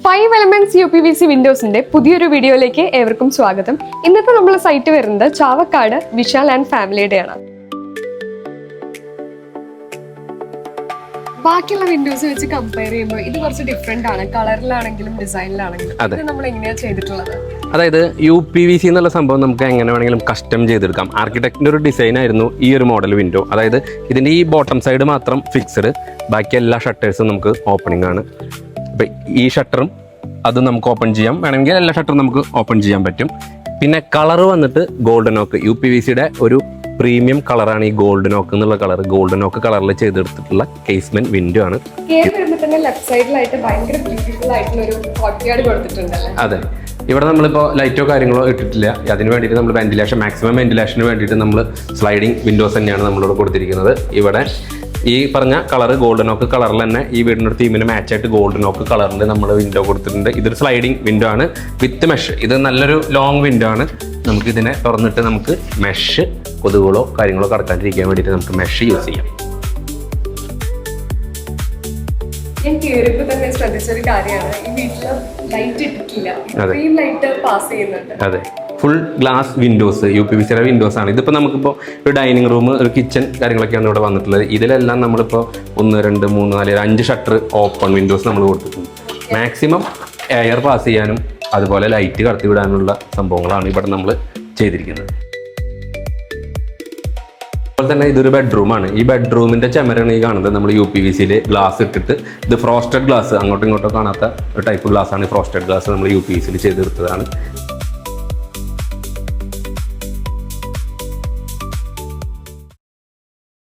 5 elements UPVC വിൻഡോസിന്റെ പുതിയൊരു വീഡിയോയിലേക്ക് ഏവർക്കും സ്വാഗതം. ഇന്നത്തെ നമ്മുടെ സൈറ്റ് വരുന്നത് ചാവക്കാട് വിശാൽ ആൻഡ് ഫാമിലിയുടെ ആണ്. ബാക്കിയുള്ള വിൻഡോസ് വെച്ച് കമ്പയർ ചെയ്യുമ്പോൾ ഇത് കുറച്ച് ഡിഫറെന്റ് ആണ്, കളറിലാണെങ്കിലും ഡിസൈനിലാണെങ്കിലും. ഇത് നമ്മൾ എങ്ങനെയാ ചെയ്തിട്ടുള്ളത്? അതായത് UPVC എന്നുള്ള സംഭവം നമുക്ക് എങ്ങനെ വേണമെങ്കിലും കസ്റ്റം ചെയ്തെടുക്കാം. ആർക്കിടെക്റ്റിന്റെ ഒരു ഡിസൈൻ ആയിരുന്നു ഈ ഒരു മോഡൽ വിൻഡോ. അതായത് ഇതിന്റെ ഈ ബോട്ടം സൈഡ് മാത്രം ഫിക്സ്ഡ്, ബാക്കി എല്ലാ ഷട്ടേഴ്സും നമുക്ക് ഓപ്പണിംഗ് ആണ്. അപ്പം ഈ ഷട്ടറും അത് നമുക്ക് ഓപ്പൺ ചെയ്യാം, വേണമെങ്കിൽ എല്ലാ ഷട്ടറും നമുക്ക് ഓപ്പൺ ചെയ്യാൻ പറ്റും. പിന്നെ കളർ വന്നിട്ട് ഗോൾഡൻ ഓക്ക്, UPVCയുടെ ഒരു പ്രീമിയം കളറാണ് ഈ ഗോൾഡൻ ഓക്ക് എന്നുള്ള കളർ. ഗോൾഡൻ ഓക്ക് കളറിൽ ചെയ്തെടുത്തിട്ടുള്ള കേസ്മെന്റ് വിൻഡോ ആണ്. അതെ, ഇവിടെ നമ്മളിപ്പോൾ ലൈറ്റോ കാര്യങ്ങളോ ഇട്ടിട്ടില്ല. അതിന് വേണ്ടിയിട്ട് നമ്മൾ വെന്റിലേഷൻ, മാക്സിമം വെന്റിലേഷന് വേണ്ടിയിട്ട് നമ്മൾ സ്ലൈഡിങ് വിൻഡോസ് തന്നെയാണ് നമ്മളിവിടെ കൊടുത്തിരിക്കുന്നത്. ഇവിടെ ഈ പറഞ്ഞ കളർ ഗോൾഡൻ ഓക്ക് കളറിൽ തന്നെ ഈ വീടിൻ്റെ തീമിന് മാച്ചായിട്ട് ഗോൾഡൻ ഓക്ക് കളറിൽ നമ്മൾ വിൻഡോ കൊടുത്തിട്ടുണ്ട്. ഇതൊരു സ്ലൈഡിങ് വിൻഡോ ആണ് വിത്ത് മെഷ്. ഇത് നല്ലൊരു ലോങ് വിൻഡോ ആണ്. നമുക്ക് ഇതിനെ തുറന്നിട്ട് നമുക്ക് മെഷ്, കൊതുകുകളോ കാര്യങ്ങളോ കടക്കാണ്ടിരിക്കാൻ വേണ്ടിയിട്ട് നമുക്ക് മെഷ് യൂസ് ചെയ്യാം. ഞാൻ കയറിയപ്പോൾ തന്നെ ശ്രദ്ധിച്ചൊരു കാര്യമാണ്, ഈ വീട്ടില് ലൈറ്റ് ഇട്ടിട്ടില്ല, ഇത്രയും ലൈറ്റ് പാസ് ചെയ്യുന്നുണ്ട്. അതെ, ഫുൾ ഗ്ലാസ് വിൻഡോസ്, UPVCയുടെ വിൻഡോസ് ആണ്. ഇതിപ്പോൾ നമുക്കിപ്പോൾ ഒരു ഡൈനിങ് റൂം, ഒരു കിച്ചൺ കാര്യങ്ങളൊക്കെയാണ് ഇവിടെ വന്നിട്ടുള്ളത്. ഇതിലെല്ലാം നമ്മളിപ്പോൾ 1, 2, 3, 4, 5 ഷട്ടർ ഓപ്പൺ വിൻഡോസ് നമ്മൾ കൊടുത്തിട്ടുണ്ട്. മാക്സിമം എയർ പാസ് ചെയ്യാനും അതുപോലെ ലൈറ്റ് കടത്തി വിടാനുള്ള സംഭവങ്ങളാണ് ഇവിടെ നമ്മൾ ചെയ്തിരിക്കുന്നത്. അതുപോലെ തന്നെ ഇതൊരു ബെഡ്റൂമാണ്. ഈ ബെഡ്റൂമിൻ്റെ ചുമരാണ് ഈ കാണുന്നത്. നമ്മൾ UPVCയിൽ ഗ്ലാസ് ഇട്ടിട്ട്, ഇത് ഫ്രോസ്റ്റഡ് ഗ്ലാസ്, അങ്ങോട്ടും ഇങ്ങോട്ടും കാണാത്ത ഒരു ടൈപ്പ് ഗ്ലാസ്സാണ്. ഫ്രോസ്റ്റഡ് ഗ്ലാസ് നമ്മൾ UPVCയിൽ ചെയ്തെടുത്തതാണ്.